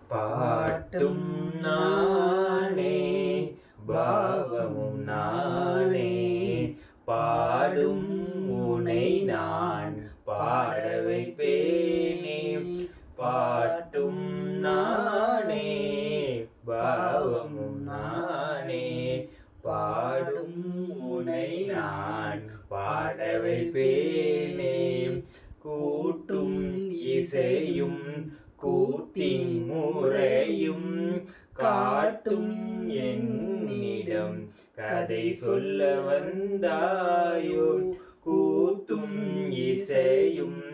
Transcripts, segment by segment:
பாட்டும் நானே பாவமும் நானே பாடும் உனை நான் பாட வைப்பேனே. பாட்டும் நானே பாவமும் நானே பாடும் உனை நான் பாட வைப்பேனே. கூட்டும் இசையும் கூட்டின் முறையும் காட்டும் என்னிடம் கதை சொல்ல வந்தாயோ. கூட்டும் இசையும்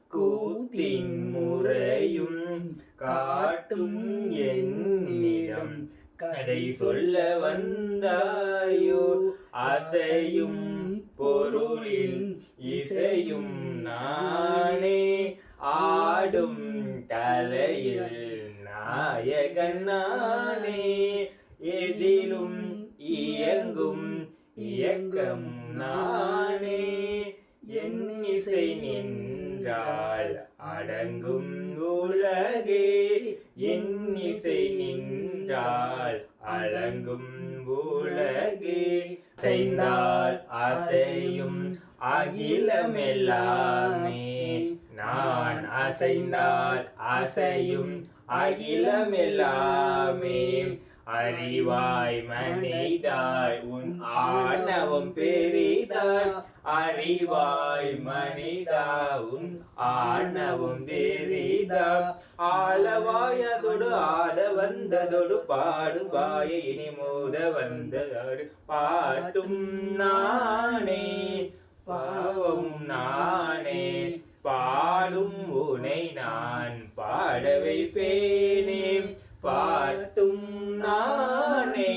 கூத்தின் முறையும் காட்டும் என்னிடம் கதை சொல்ல வந்தாயோ. அசையும் பொருளில் இசையும் நானே ஆடும் கலையில் நாயகன் நானே. எதிலும் இயங்கும் இயக்கம் நானே. என் இசை நின்றால் அடங்கும் உலகே. என் இசை நின்றால் அடங்கும் உலகே. அசைந்தால் அசையும் அகிலமெல்லாமே. நான் அசைந்தால் அசையும் அகிலமெல்லாமே. அறிவாய் மனிதாய் உன் ஆணவம் பெரிதாய். அறிவாய் மனிதா உன் ஆணவம் பெரிதாய். ஆளவாயதொடு ஆட வந்ததொடு பாடும் வாய இனி மூட வந்ததொடு பாட்டும் நானே பாவமும் நானே பாடும் உனை நான் பாட வைப்பேனே. பாட்டும் நானே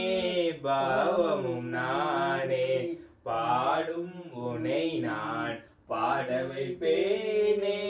பாவமும் நானே பாடும் உனை நான் பாட வைப்பேனே.